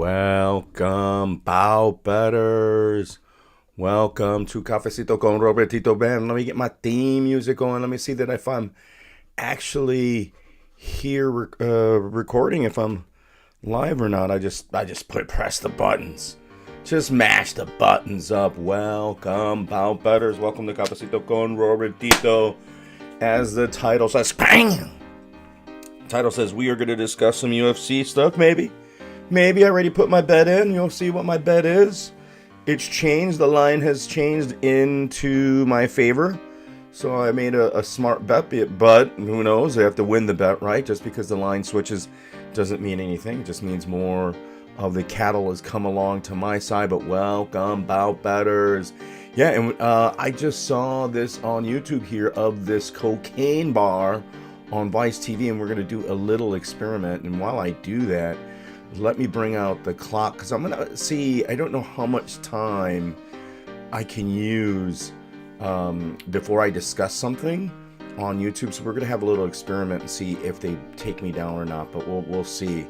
Welcome, bow betters. Welcome to Cafecito con Robertito. Man, let me get my theme music going. Let me see that if I'm actually here recording, if I'm live or not. I just press the buttons. Just mash the buttons up. Welcome, bow betters. Welcome to Cafecito con Robertito. As the title says, bang! Title says we are going to discuss some UFC stuff, maybe. Maybe I already put my bet in. You'll see what my bet is. It's changed. The line has changed into my favor. So I made a smart bet. But who knows? I have to win the bet, right? Just because the line switches doesn't mean anything. It just means more of the cattle has come along to my side. But welcome, bow betters. Yeah, and I just saw this on YouTube here of this cocaine bar on Vice TV. And we're going to do a little experiment. And while I do that, let me bring out the clock, because I'm going to see, I don't know how much time I can use before I discuss something on YouTube. So we're going to have a little experiment and see if they take me down or not, but we'll see.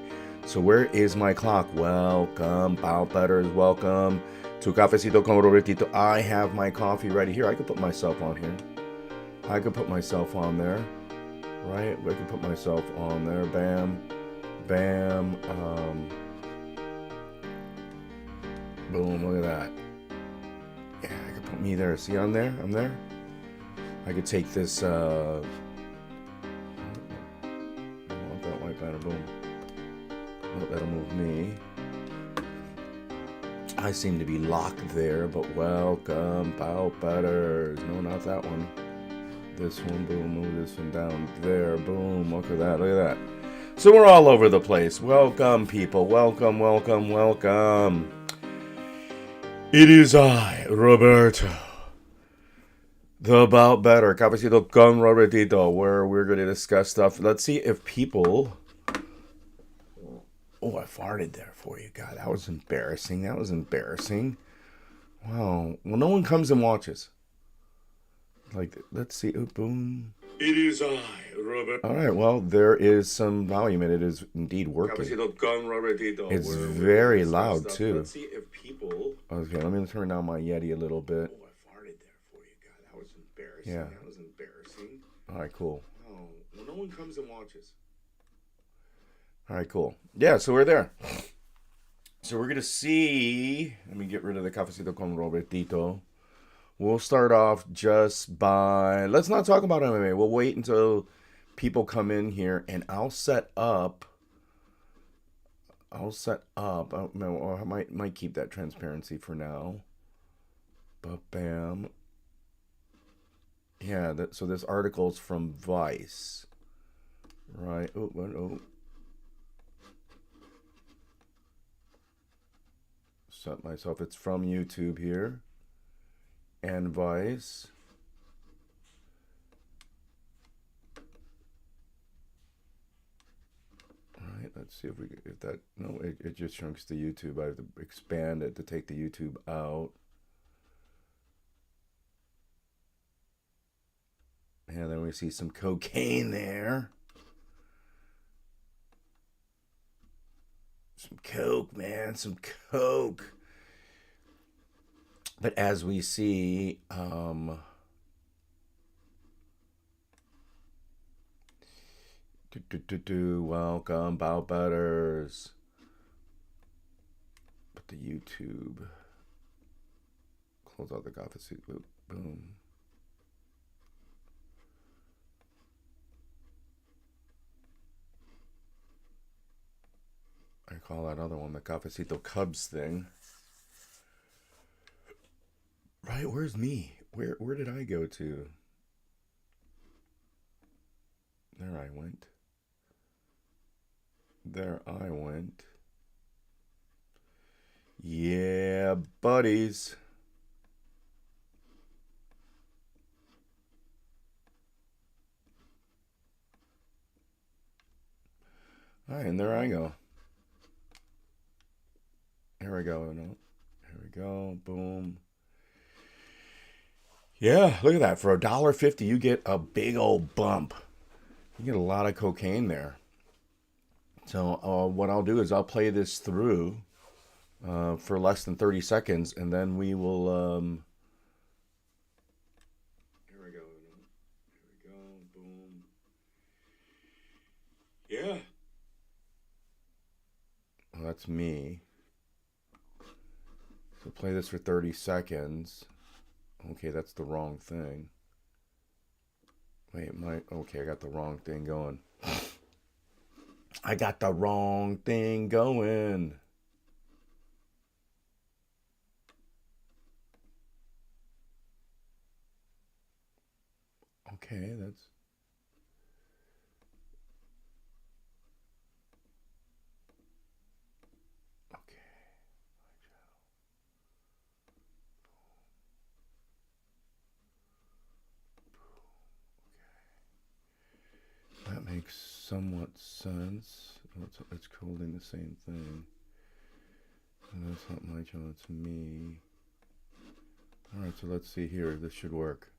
So where is my clock? Welcome, bow betters. Welcome to Cafecito con Robertito. I have my coffee ready here. I could put myself on here. I could put myself on there, right? I could put myself on there. Bam. Bam. Boom. Look at that. Yeah, I could put me there. See, I'm there. I'm there. I could take this. I want that white banner. Boom. Oh, that'll move me. I seem to be locked there, but welcome, bow betters. No, not that one. This one. Boom. Move this one down there. Boom. Look at that. Look at that. So we're all over the place. Welcome, people. Welcome, welcome, welcome. It is I, Roberto, the bout better, Cafecito con Robertito, where we're going to discuss stuff. Let's see if people... Oh, I farted there for you. God, that was embarrassing. That was embarrassing. Wow. Well, no one comes and watches. Like, let's see. Oh, boom. It is I, Robert. All right, well, there is some volume, and it is indeed working. It's very loud, too. Let's see if people... Okay, let me turn down my Yeti a little bit. Oh, I farted there for you. God, that was embarrassing. Yeah. That was embarrassing. All right, cool. Oh, well, no one comes and watches. All right, cool. Yeah, so we're there. So we're going to see... Let me get rid of the Cafecito con Robertito. We'll start off just by... Let's not talk about MMA. We'll wait until people come in here, and I'll set up... I might keep that transparency for now. But bam. Yeah, so this article's from Vice. Right. Oh. Set myself. It's from YouTube here. And Vice. All right, let's see if that, no, it just shrinks to YouTube. I have to expand it to take the YouTube out. And then we see some cocaine there. Some coke, man, some coke. But as we see, welcome, bow betters. Put the YouTube. Close out the Cafecito. Boom. I call that other one the Cafecito Cubs thing. Right, where's me? Where did I go to? There I went. There I went. Yeah, buddies. All right, and there I go. Here we go. No. Here we go. Boom. Yeah, look at that. For $1.50, you get a big old bump. You get a lot of cocaine there. So what I'll do is I'll play this through. for less than 30 seconds, and then we will. Here we go. Here we go. Boom. Yeah. Well, that's me. So play this for 30 seconds. Okay, that's the wrong thing. Wait, okay, I got the wrong thing going. I got the wrong thing going. Okay, that's okay. That makes somewhat sense. It's holding the same thing. And that's not my channel, it's me. Alright, so let's see here. This should work.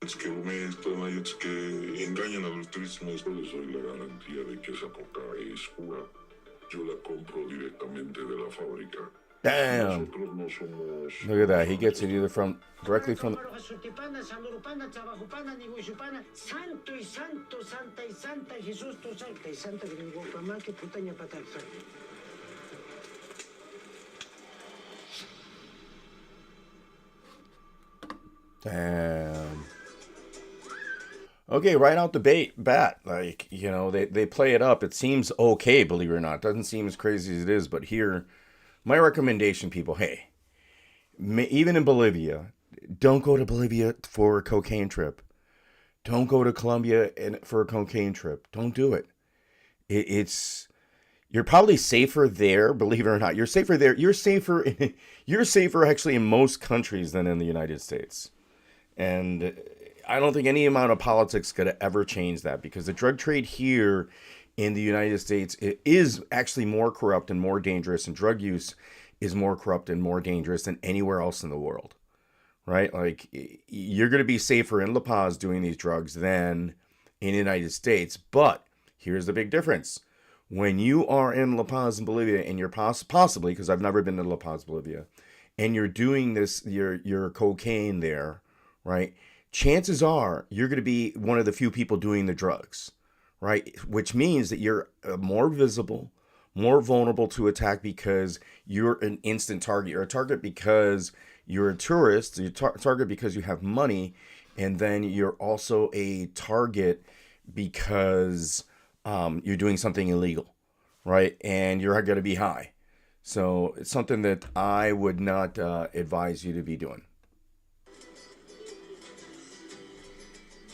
Que es que engañan a los turistas. Yo les doy la garantía de que esa coca es pura. Yo la compro directamente de la fábrica. Damn! Look at that. He gets it either directly from. Damn. Okay, right out the bat, like, they play it up. It seems okay, believe it or not. It doesn't seem as crazy as it is, but here, my recommendation, people, hey, even in Bolivia, don't go to Bolivia for a cocaine trip. Don't go to Colombia for a cocaine trip. Don't do it. It's you're probably safer there, believe it or not. You're safer there. You're safer actually in most countries than in the United States. And I don't think any amount of politics could ever change that, because the drug trade here in the United States is actually more corrupt and more dangerous, and drug use is more corrupt and more dangerous than anywhere else in the world, right? Like, you're going to be safer in La Paz doing these drugs than in the United States. But here's the big difference. When you are in La Paz in Bolivia, and you're possibly, because I've never been to La Paz, Bolivia, and you're doing your cocaine there, right? Chances are you're going to be one of the few people doing the drugs, right? Which means that you're more visible, more vulnerable to attack, because you're an instant target. You're a target because you're a tourist. You're a target because you have money. And then you're also a target because you're doing something illegal, right? And you're going to be high. So it's something that I would not advise you to be doing.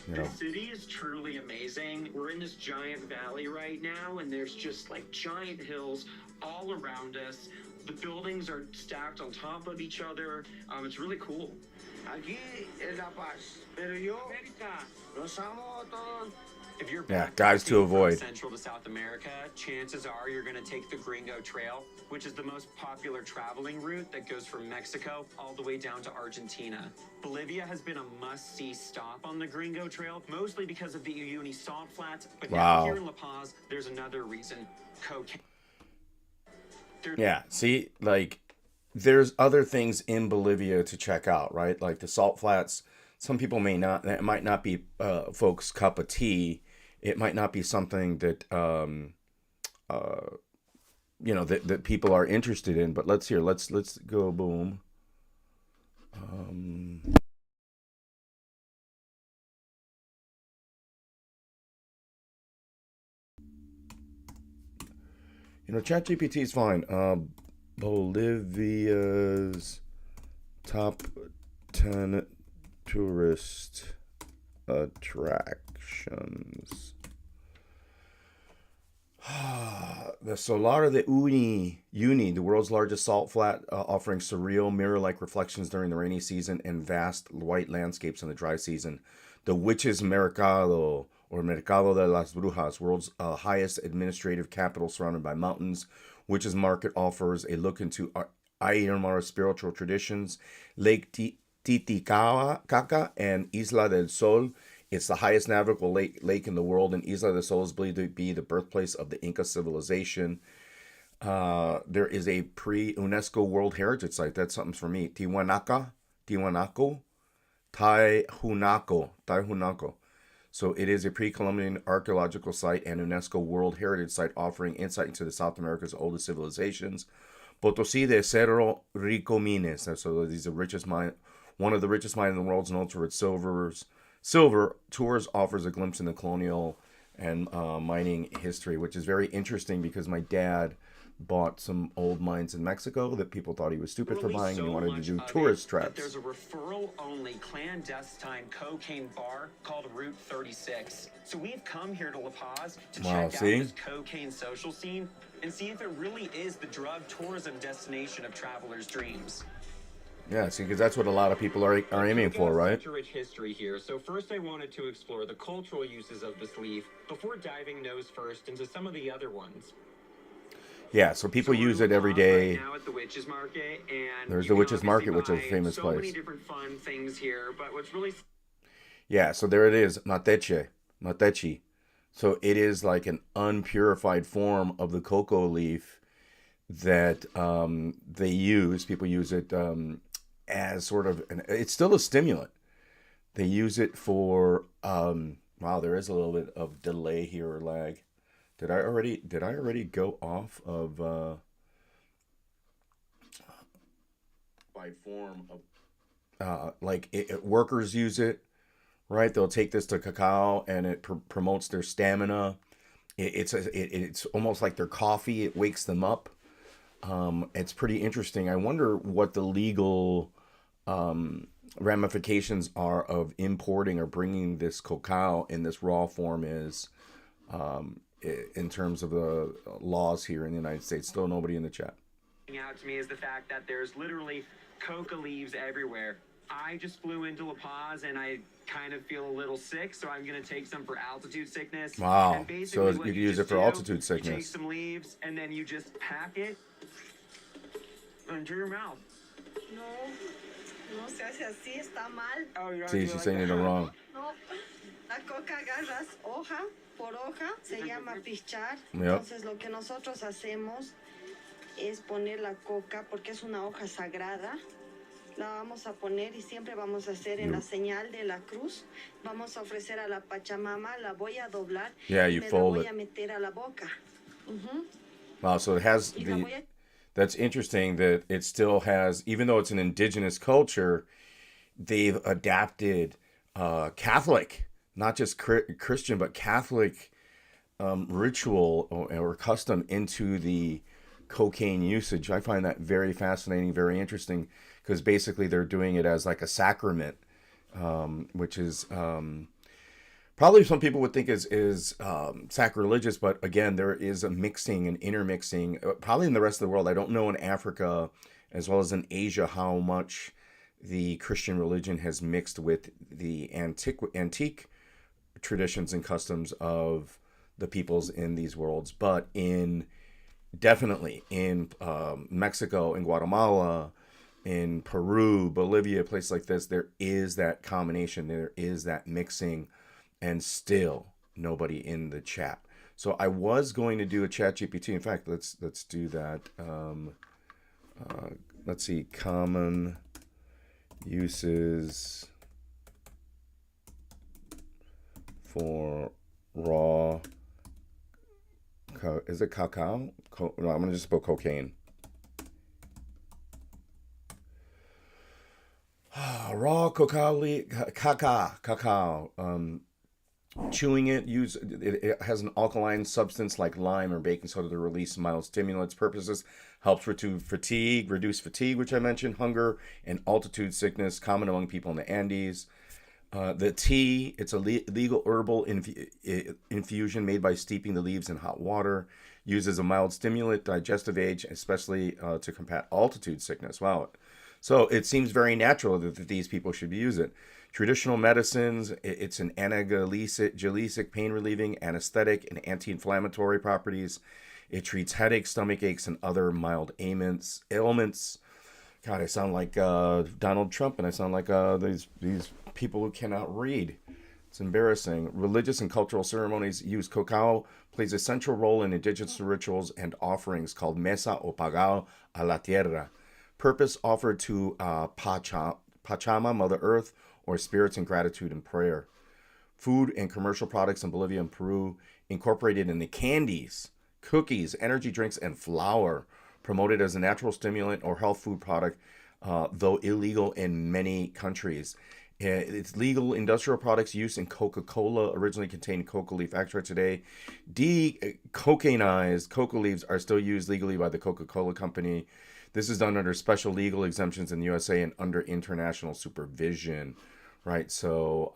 The city is truly amazing. We're in this giant valley right now, and there's just like giant hills all around us. The buildings are stacked on top of each other. It's really cool. Aquí es La Paz, pero yo los amo a todos. If you're guys to avoid. Central to South America, chances are you're going to take the Gringo Trail, which is the most popular traveling route that goes from Mexico all the way down to Argentina. Bolivia has been a must-see stop on the Gringo Trail, mostly because of the Uyuni salt flats. But now here in La Paz, there's another reason: cocaine. Yeah, see, like, there's other things in Bolivia to check out, right? Like the salt flats. Some people that might not be folks' cup of tea. It might not be something that that people are interested in. But let's go. Boom. ChatGPT is fine. Bolivia's top 10 tourist attractions. The Solar de Uyuni, the world's largest salt flat, offering surreal mirror-like reflections during the rainy season and vast white landscapes in the dry season. The Witches Mercado, or Mercado de las Brujas, world's highest administrative capital surrounded by mountains. Witches Market offers a look into Aymara spiritual traditions. Lake Titicaca and Isla del Sol. It's the highest navigable lake in the world, and Isla del Sol is believed to be the birthplace of the Inca civilization. There is a pre-UNESCO World Heritage Site. That's something for me. Tiwanaku, Tai Hunako. So it is a pre-Columbian archaeological site and UNESCO World Heritage Site offering insight into the South America's oldest civilizations. Potosí de Cerro Rico Mines. So these are richest mine, one of the richest mines in the world, known for its silver. Tours offers a glimpse into colonial and mining history, which is very interesting because my dad bought some old mines in Mexico that people thought he was stupid for buying, and he wanted to do tourist traps. There's a referral-only clandestine cocaine bar called Route 36. So we've come here to La Paz to check out this cocaine social scene and see if it really is the drug tourism destination of travelers' dreams. Yeah, see, because that's what a lot of people are aiming for, right? Such a rich history here. So first I wanted to explore the cultural uses of this leaf before diving nose first into some of the other ones. Yeah, so people use it every day. Right now at the Witches Market, and there's the Witches Market, which is a famous place. So many different fun things here, but what's really... Yeah, so there it is, matechi. So it is like an unpurified form of the cocoa leaf that people use it as sort of, it's still a stimulant. They use it for, wow, there is a little bit of delay here or lag. Did I already go off of by form of workers use it, right? They'll take this to cacao and it promotes their stamina. It's almost like their coffee. It wakes them up. It's pretty interesting. I wonder what the legal ramifications are of importing or bringing this cacao in this raw form is. In terms of the laws here in the United States. Still nobody in the chat. Out to me is the fact that there's literally coca leaves everywhere. I just flew into La Paz and I kind of feel a little sick, so I'm going to take some for altitude sickness. Wow. So you can use it for altitude sickness. You take some leaves and then you just pack it into your mouth. No se hace así, está mal. Oh, you're See, she's saying it wrong. No, la coca agarras hoja por hoja, se llama pichar. Yep. Entonces lo que nosotros hacemos es poner la coca porque es una hoja sagrada. La vamos a poner y siempre vamos a hacer en la señal de la cruz. Vamos a ofrecer a la Pachamama, la voy a doblar. Yeah, you me fold la voy it. a meter a la boca. Wow, so it has the... That's interesting that it still has, even though it's an indigenous culture, they've adapted Catholic, not just Christian, but Catholic ritual or custom into the cocaine usage. I find that very fascinating, very interesting, because basically they're doing it as like a sacrament, which is probably some people would think is sacrilegious, but again, there is a mixing and intermixing, probably in the rest of the world. I don't know in Africa as well as in Asia how much the Christian religion has mixed with the antique traditions and customs of the peoples in these worlds, but definitely in Mexico, in Guatemala, in Peru, Bolivia, a place like this, there is that combination, there is that mixing, and still nobody in the chat. So I was going to do a chat GPT. In fact, let's do that. Let's see, common uses for raw, is it cacao? No, I'm going to just put cocaine. Raw cacao. Chewing it, it has an alkaline substance like lime or baking soda to release mild stimulants. Purposes helps reduce fatigue, which I mentioned, hunger, and altitude sickness, common among people in the Andes. The tea, it's a legal herbal infusion made by steeping the leaves in hot water. Uses a mild stimulant, digestive aid, especially to combat altitude sickness. Wow. So it seems very natural that these people should use it. Traditional medicines, it's an analgesic, pain relieving, anesthetic, and anti-inflammatory properties. It treats headaches, stomach aches, and other mild ailments. God, I sound like Donald Trump, and I sound like these people who cannot read. It's embarrassing. Religious and cultural ceremonies use cacao plays a central role in indigenous rituals and offerings called mesa o pagao a la tierra. Purpose offered to Pachama, Mother Earth, or spirits in gratitude and prayer. Food and commercial products in Bolivia and Peru incorporated into candies, cookies, energy drinks, and flour, promoted as a natural stimulant or health food product, though illegal in many countries. It's legal industrial products used in Coca-Cola originally contained coca leaf extract. Today, decocainized coca leaves are still used legally by the Coca-Cola company. This is done under special legal exemptions in the USA and under international supervision. Right, so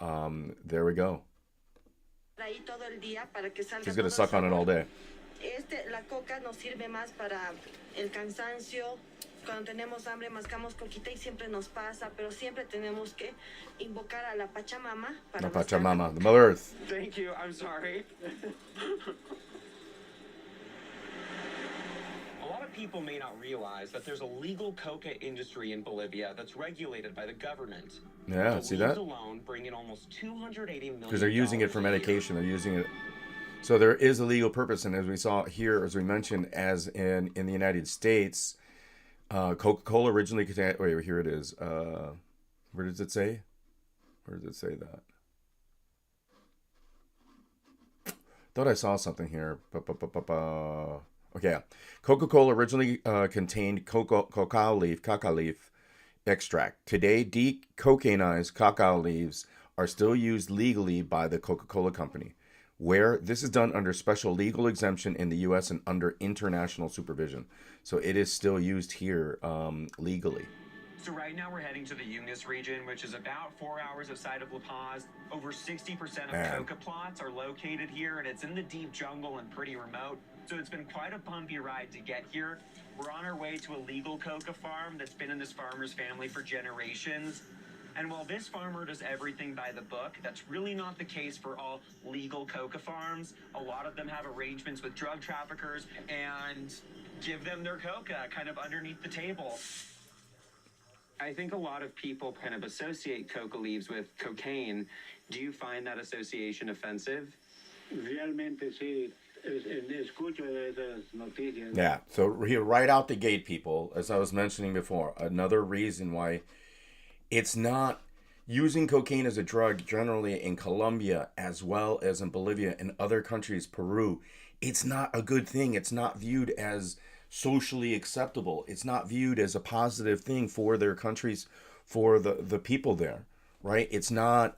there we go. Ahí todo el día para que salga She's gonna todo suck el on it all sabor. day. La coca nos sirve más para el cansancio. Cuando tenemos hambre, mascamos coquita y siempre nos pasa, pero siempre tenemos que invocar a la Pachamama para La mascar la Pachamama, coca. the Mother Earth. Thank you. I'm sorry. A lot of people may not realize that there's a legal coca industry in Bolivia that's regulated by the government. Yeah, The see leaves that? alone bring in almost $280 million. Because they're using it for a year. medication. They're using it. So there is a legal purpose, and as we saw here, as we mentioned, as in the United States, Coca-Cola originally contained. Wait, here it is. Where does it say? Where does it say that? Thought I saw something here. Okay, yeah. Coca-Cola originally contained cacao leaf extract. Today, decocainized cacao leaves are still used legally by the Coca-Cola company, where this is done under special legal exemption in the U.S. and under international supervision. So it is still used here legally. So right now we're heading to the Yungas region, which is about 4 hours outside of La Paz. Over 60% of Man. coca plots are located here, and it's in the deep jungle and pretty remote. So it's been quite a bumpy ride to get here. We're on our way to a legal coca farm that's been in this farmer's family for generations. And while this farmer does everything by the book, that's really not the case for all legal coca farms. A lot of them have arrangements with drug traffickers and give them their coca kind of underneath the table. I think a lot of people kind of associate coca leaves with cocaine. Do you find that association offensive? Realmente sí, escucho esas noticias. Yeah, so here right out the gate, people, as I was mentioning before, another reason why it's not using cocaine as a drug generally in Colombia as well as in Bolivia and other countries, Peru, it's not a good thing. It's not viewed as socially acceptable. It's not viewed as a positive thing for their countries, for the people there, right? It's not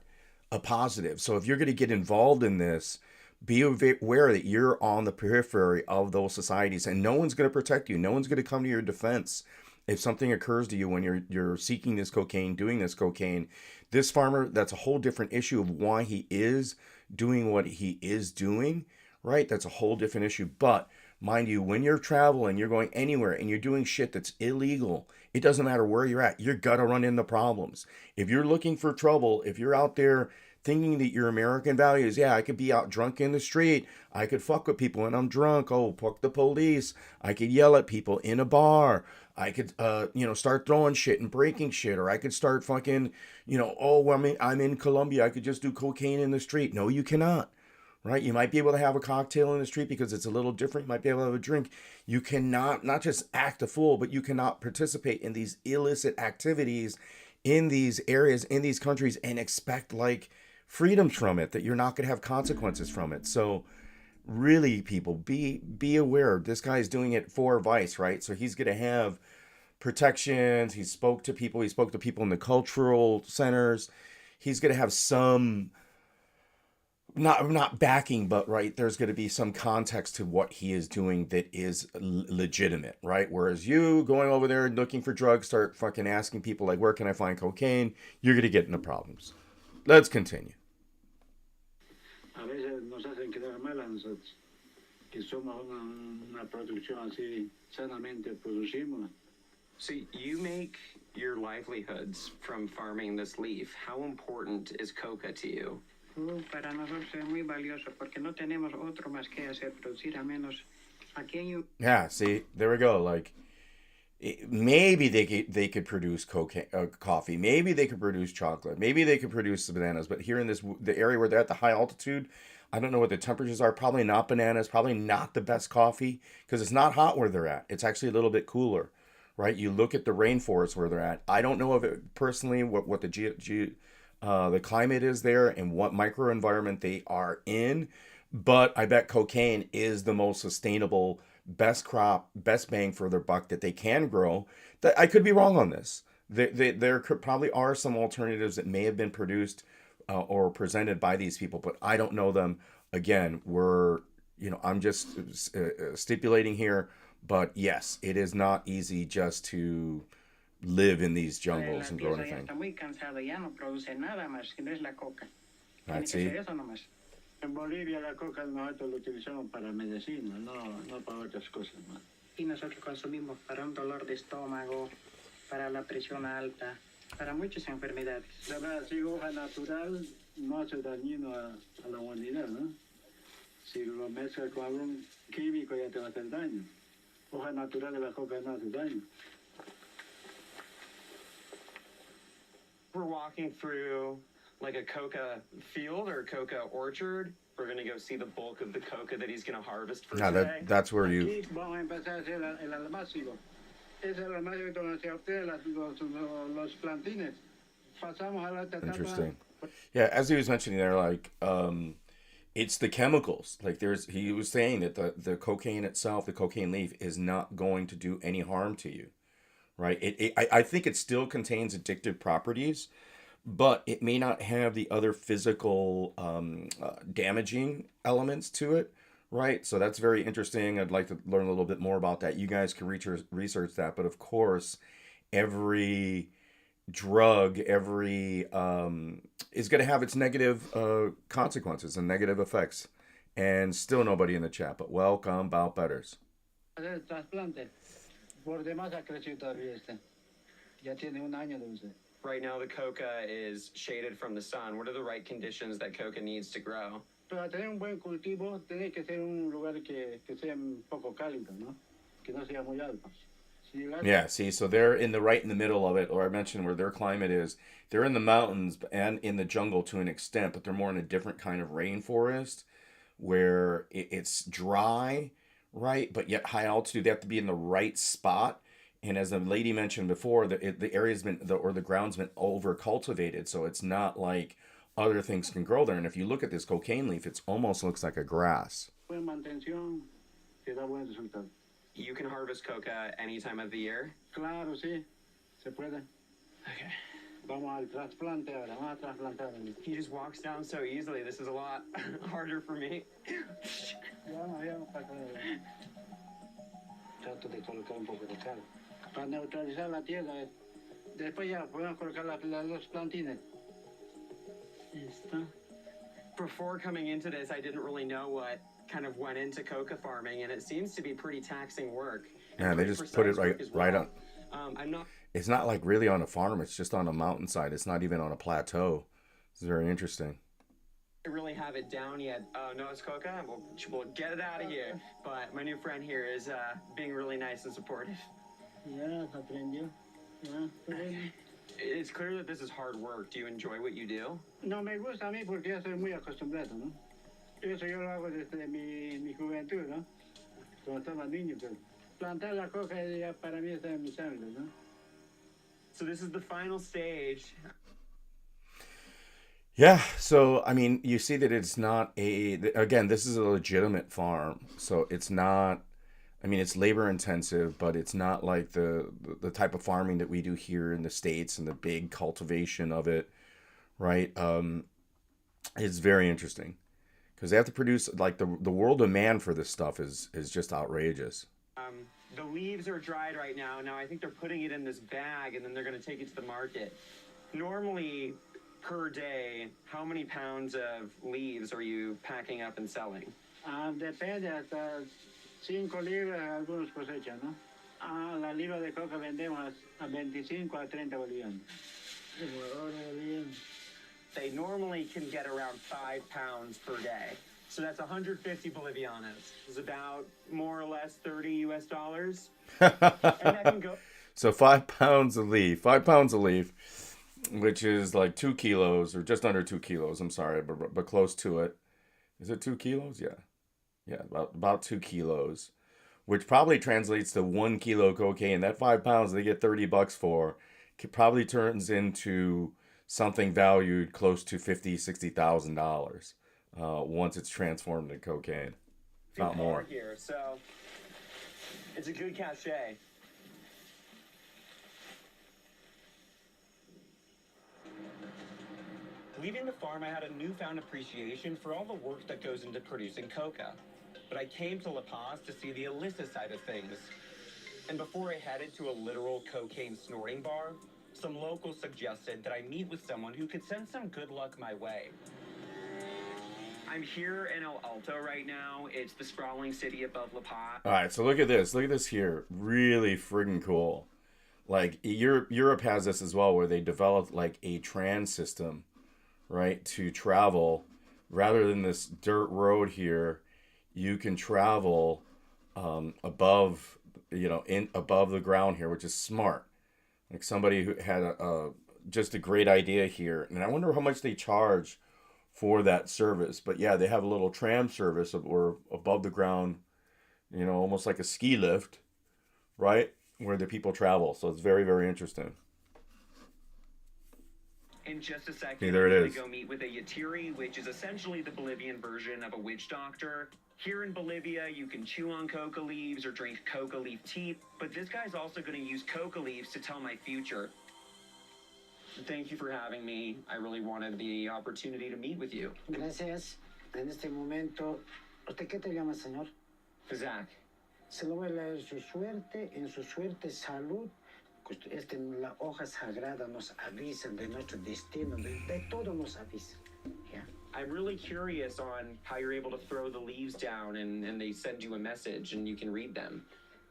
a positive. So if you're going to get involved in this, be aware that you're on the periphery of those societies and no one's going to protect you. No one's going to come to your defense if something occurs to you when you're seeking this cocaine, doing this cocaine. This farmer, that's a whole different issue of why he is doing what he is doing, right? That's a whole different issue. But mind you, when you're traveling, you're going anywhere and you're doing shit that's illegal, it doesn't matter where you're at. You're gonna run into problems. If you're looking for trouble, if you're out there thinking that your American values, yeah, I could be out drunk in the street, I could fuck with people when I'm drunk, oh, fuck the police, I could yell at people in a bar, I could, start throwing shit and breaking shit, or I could start fucking, oh, well, I'm in Colombia, I could just do cocaine in the street. No, you cannot. Right? You might be able to have a cocktail in the street because it's a little different. You might be able to have a drink. You cannot, not just act a fool, but you cannot participate in these illicit activities in these areas, in these countries, and expect like freedoms from it, that you're not going to have consequences from it. So really, people, be aware. This guy's doing it for vice, right? So he's going to have protections. He spoke to people in the cultural centers. He's going to have some not backing, but right, there's going to be some context to what he is doing that is legitimate, right? Whereas you going over there and looking for drugs, start fucking asking people like, where can I find cocaine? You're going to get into problems. Let's continue. A veces nos hacen quedar mal a nosotros, que somos una producción así, sanamente producimos. So you make your livelihoods from farming this leaf. How important is coca to you? Para nosotros es muy valioso porque no tenemos otro más que hacer, producir a menos aquí en Yeah, see, there we go. Like, Maybe they could produce coffee. Maybe they could produce chocolate. Maybe they could produce the bananas. But here in the area where they're at the high altitude, I don't know what the temperatures are. Probably not bananas. Probably not the best coffee because it's not hot where they're at. It's actually a little bit cooler, right? You look at the rainforest where they're at. I don't know of it personally what the climate is there and what microenvironment they are in, but I bet cocaine is the most sustainable, best crop, best bang for their buck that they can grow. That I could be wrong on this. There could probably are some alternatives that may have been produced or presented by these people, but I don't know them. Again, I'm just stipulating here, but yes, it is not easy just to live in these jungles and grow anything. Está muy cansado, ya no produce nada más, que no es la coca. Tiene That's que it. ser eso nomás. En Bolivia la coca nosotros lo utilizamos para medicina, no para otras cosas más. Y nosotros consumimos para un dolor de estómago, para la presión alta, para muchas enfermedades. La verdad, si hoja natural no hace dañino a la humanidad, ¿no? Si lo mezclas con algún químico ya te va a hacer daño. Hoja natural de la coca no hace daño. We're walking through like a coca field or coca orchard. We're gonna go see the bulk of the coca that he's gonna harvest for Now today. that's where you. Aquí vamos a empezar a hacer el almácigo. Es el almácigo donde se obtienen los plantines. Pasamos a la etapa. Interesting. Yeah, as he was mentioning there, like it's the chemicals. Like he was saying that the cocaine itself, the cocaine leaf, is not going to do any harm to you, right? I think it still contains addictive properties, but it may not have the other physical damaging elements to it, right? So that's very interesting. I'd like to learn a little bit more about that. You guys can research that, but of course, every drug, every is going to have its negative consequences and negative effects. And still nobody in the chat, but welcome, Bout Butters. El trasplante. Por demás ha crecido todavía este. Ya tiene un año de uso. Right now, the coca is shaded from the sun. What are the right conditions that coca needs to grow? Para tener un buen cultivo, tiene que ser un lugar que sea un poco cálido, ¿no? Que no sea muy alto. Yeah, see, so they're right in the middle of it, or I mentioned where their climate is. They're in the mountains and in the jungle to an extent, but they're more in a different kind of rainforest where it's dry, right? But yet high altitude. They have to be in the right spot. And as the lady mentioned before, the area's been, the ground's been over cultivated, so it's not like other things can grow there. And if you look at this cocaine leaf, it almost looks like a grass. Buena mantención, que da buen resultado. You can harvest coca any time of the year? Claro, sí, se puede. Okay. Vamos al trasplante ahora, vamos a trasplantar. He just walks down so easily. This is a lot harder for me. Vamos para acá. Trato de colocar un poco de cal. Para neutralizar la tierra. Después ya podemos colocar los plantines. Listo. Before coming into this, I didn't really know what kind of went into coca farming, and it seems to be pretty taxing work. Yeah, they just put it right on. I'm not. It's not like really on a farm. It's just on a mountainside. It's not even on a plateau. It's very interesting. I really have it down yet. No, it's coca. We'll get it out of here. But my new friend here is being really nice and supportive. Ya, aprendió. It's clear that this is hard work. Do you enjoy what you do? No me gusta a mí porque ya soy muy acostumbrado, ¿no? Eso yo lo hago desde mi juventud, ¿no? Cuando estaba niño, pero plantar la coca ya para mí está en mi sangre, ¿no? So this is the final stage. Yeah, so I mean, you see that it's not again, this is a legitimate farm. So it's not, I mean, it's labor intensive, but it's not like the type of farming that we do here in the States and the big cultivation of it, right? It's very interesting because they have to produce, like, the world demand for this stuff is just outrageous. The leaves are dried right now. Now I think they're putting it in this bag and then they're going to take it to the market. Normally, per day, how many pounds of leaves are you packing up and selling? Depende, hasta 5 libras algunos cosechan, ¿no? La libra de coca vendemos a 25 a 30 bolivianos. They normally can get around 5 pounds per day. So that's 150 Bolivianos. It's about more or less $30 US. And that can go. So 5 pounds of leaf, 5 pounds of leaf, which is like 2 kilos or just under 2 kilos. I'm sorry, but close to it. Is it 2 kilos? Yeah, yeah, about 2 kilos, which probably translates to 1 kilo cocaine. That 5 pounds they get $30 for, probably turns into something valued close to $50,000, $60,000 once it's transformed into cocaine, if not more. Here, so it's a good cachet. Leaving the farm, I had a newfound appreciation for all the work that goes into producing coca. But I came to La Paz to see the illicit side of things. And before I headed to a literal cocaine snorting bar, some locals suggested that I meet with someone who could send some good luck my way. I'm here in El Alto right now. It's the sprawling city above La Paz. All right, so look at this. Look at this here. Really friggin' cool. Like Europe has this as well, where they developed like a tram system, right, to travel. Rather than this dirt road here, you can travel above, above the ground here, which is smart. Like somebody who had just a great idea here, and I wonder how much they charge for that service. But yeah, they have a little tram service or above the ground, almost like a ski lift, right, where the people travel. So it's very, very interesting. In just a second, Okay, there it I'm is. going to go meet with a yatiri, which is essentially the Bolivian version of a witch doctor. Here in Bolivia, you can chew on coca leaves or drink coca leaf tea, but this guy's also going to use coca leaves to tell my future. Thank you for having me. I really wanted the opportunity to meet with you. Gracias. En este momento, ¿usted qué te llama, señor? Zach. Se lo voy a leer su suerte, en su suerte, salud. La hoja sagrada nos avisa de nuestro destino, de todo nos avisa. Yeah. I'm really curious on how you're able to throw the leaves down and they send you a message and you can read them.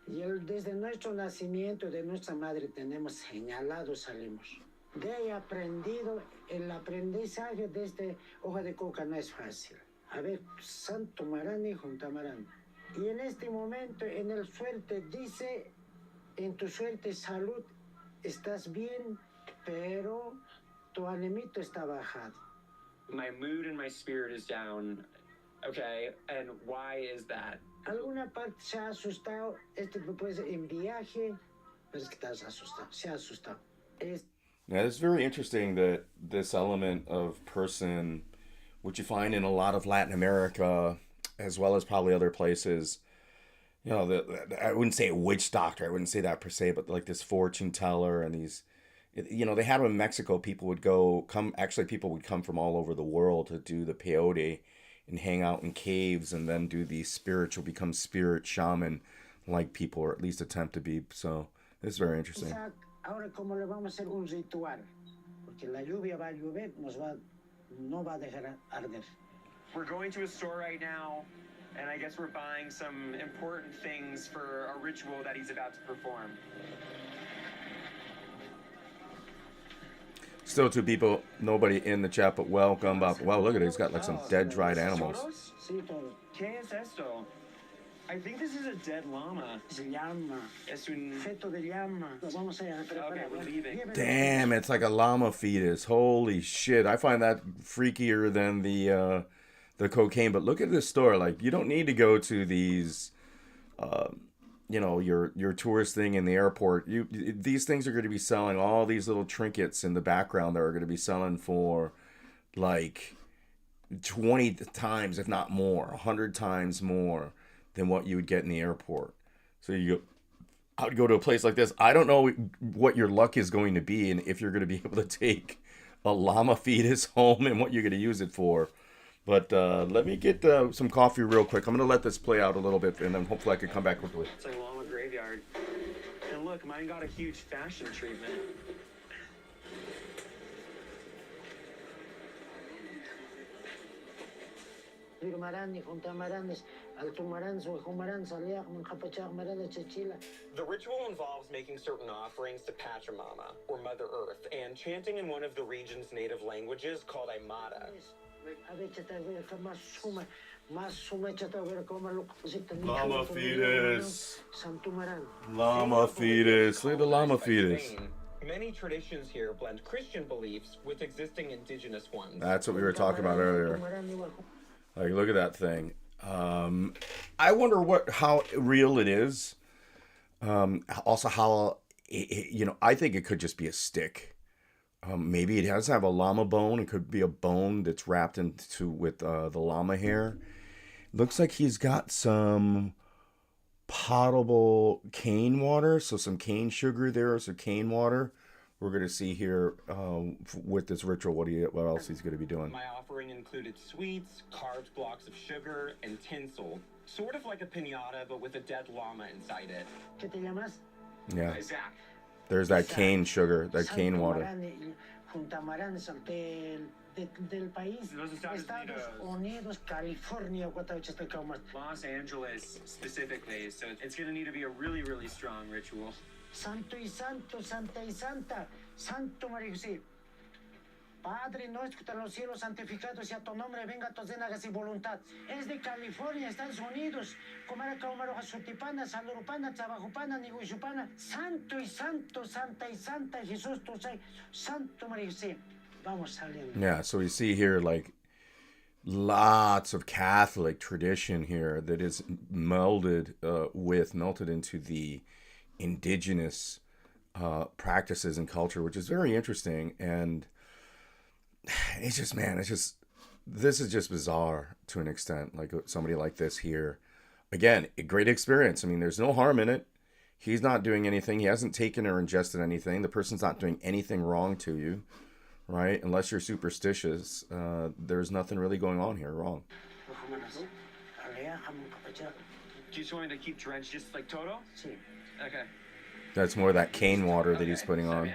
Y desde nuestro nacimiento, de nuestra madre, tenemos señalados salimos. De ahí aprendido, el aprendizaje de esta hoja de coca no es fácil. A ver, santo marán, juntamarán. Y en este momento, en el suerte, dice, en tu suerte, salud, estás bien, pero tu anemito está bajado. My mood and my spirit is down. Okay, and why is that? Alguna parte se ha asustado, puede ser en viaje, pero es que estás asustado, se ha asustado. Now, it's very interesting that this element of person, which you find in a lot of Latin America, as well as probably other places, I wouldn't say a witch doctor, I wouldn't say that per se, but like this fortune teller and these, they had them in Mexico. People would people would come from all over the world to do the peyote and hang out in caves and then do the become spirit shaman like people, or at least attempt to be. So it's very interesting. Ahora, ¿cómo le vamos a hacer un ritual? Porque la lluvia va a llover, no va a dejar arder. We're going to a store right now, and I guess we're buying some important things for a ritual that he's about to perform. Still two people, nobody in the chat, but welcome. Wow, look at it. He's got like some dead, dried animals. ¿Qué es esto? I think this is a dead llama. Se llama. Es un... Feto de llama. Vamos a preparar. Okay, we're leaving. Damn, it's like a llama fetus. Holy shit. I find that freakier than the cocaine. But look at this store. Like, you don't need to go to these, your tourist thing in the airport. These things are going to be selling all these little trinkets in the background that are going to be selling for like 20 times, if not more, 100 times more than what you would get in the airport. So I would go to a place like this. I don't know what your luck is going to be and if you're going to be able to take a llama fetus home and what you're going to use it for. But let me get some coffee real quick. I'm going to let this play out a little bit, and then hopefully I can come back quickly. It's like a llama graveyard. And look, mine got a huge fashion treatment. The ritual involves making certain offerings to Pachamama, or Mother Earth, and chanting in one of the region's native languages called Aymara. Llama fetus. Llama fetus. Look at the llama fetus. Many traditions here blend Christian beliefs with existing indigenous ones. That's what we were talking about earlier. Like, look at that thing. I wonder how real it is. Also, how I think it could just be a stick. Maybe it does have a llama bone. It could be a bone that's wrapped with the llama hair. Looks like he's got some potable cane water, so some cane sugar there, so cane water. We're gonna see here with this ritual what else he's gonna be doing. My offering included sweets, carved blocks of sugar, and tinsel, sort of like a piñata, but with a dead llama inside it. Yeah. Zach. There's that cane sugar, that cane water. Del país, Estados Unidos, California, Los Angeles specifically, so it's going to need to be a really, really strong ritual. Santo y santo, santa y santa, Santo María José. Padre nuestro que en los cielos, santificado sea tu nombre, venga tu cena, hágase voluntad. Es de California, Estados Unidos. Comara caumaro jasutipana, salurupana, tzabajupana, niguishupana. Santo y santo, santa y santa, Jesús tu say, Santo María José. Yeah, so we see here like lots of Catholic tradition here that is melted into the indigenous practices and culture, which is very interesting. And this is just bizarre to an extent. Like somebody like this here, again, a great experience. I mean, there's no harm in it. He's not doing anything. He hasn't taken or ingested anything. The person's not doing anything wrong to you. Right? Unless you're superstitious, there's nothing really going on here wrong. Do you just want me to keep drenched just like Toto? Okay. That's more of that cane water that he's putting on.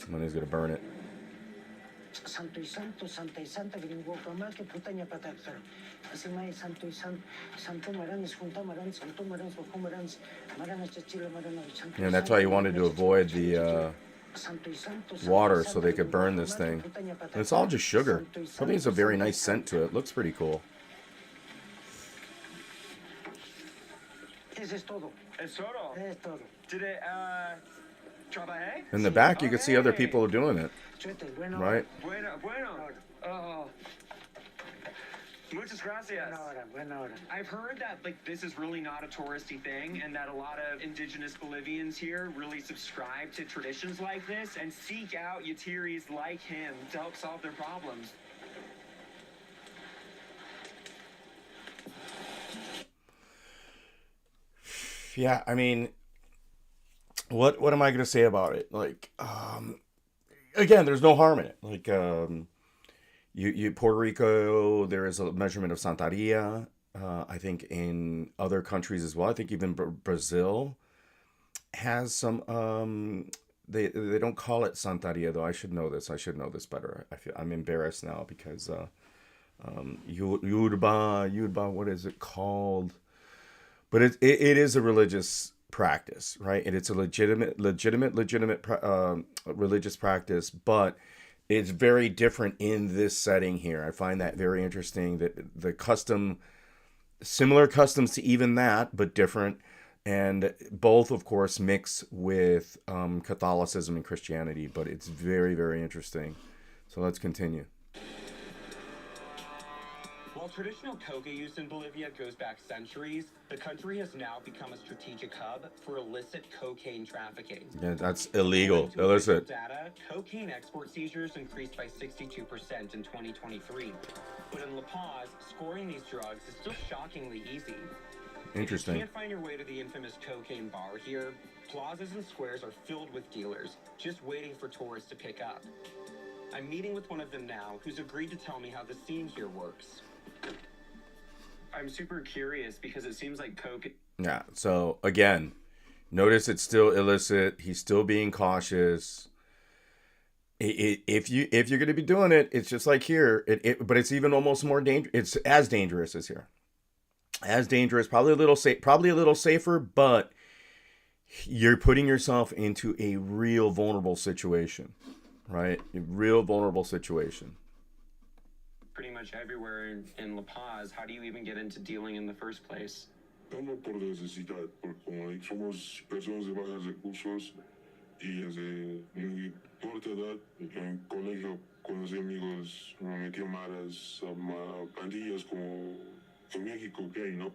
When he's going to burn it. Santo y santo, santa y santa, gringo kamal que putanya patakar. Así mai santo y santo maranes, junta maranes, santo maranes, ojo maranes, maranes chachila maranes. And that's why he wanted to avoid the water so they could burn this thing. And it's all just sugar. Probably has a very nice scent to it. Looks pretty cool. Eso es todo. Es todo. Es todo. Did it trabajé? In the back, you can see other people doing it. Right? Bueno. Oh. Muchas gracias. Buena hora. I've heard that this is really not a touristy thing, and that a lot of indigenous Bolivians here really subscribe to traditions like this and seek out Yatiris like him to help solve their problems. Yeah, I mean, what am I gonna say about it? Like, again, there's no harm in it. Like, you Puerto Rico, there is a measurement of Santeria. I think in other countries as well. I think even Brazil has some. They don't call it Santeria though. I should know this. I should know this better. I'm embarrassed now because Yurba. What is it called? But it is a religious practice, right? And it's a legitimate religious practice, but it's very different in this setting here. I find that very interesting, that the similar customs to even that, but different. And both, of course, mix with Catholicism and Christianity, but it's very, very interesting. So let's continue. While traditional coca use in Bolivia goes back centuries, the country has now become a strategic hub for illicit cocaine trafficking. Yeah, that's illegal. Illicit. Data, cocaine export seizures increased by 62% in 2023. But in La Paz, scoring these drugs is still shockingly easy. Interesting. If you can't find your way to the infamous cocaine bar here, plazas and squares are filled with dealers, just waiting for tourists to pick up. I'm meeting with one of them now, who's agreed to tell me how the scene here works. I'm super curious because it seems like coke... Yeah, so again, notice it's still illicit. He's still being cautious. If you're going to be doing it, it's just like here. But it's even almost more dangerous. It's as dangerous as here. As dangerous, probably a little safer, but you're putting yourself into a real vulnerable situation, right? A real vulnerable situation. pretty much everywhere in La Paz. How do you even get into dealing in the first place? No por necesidad, porque como somos personas de bajos recursos y desde muy corta edad, en colegio conocí amigos, me metí a maras, a pandillas como en México que hay, ¿no?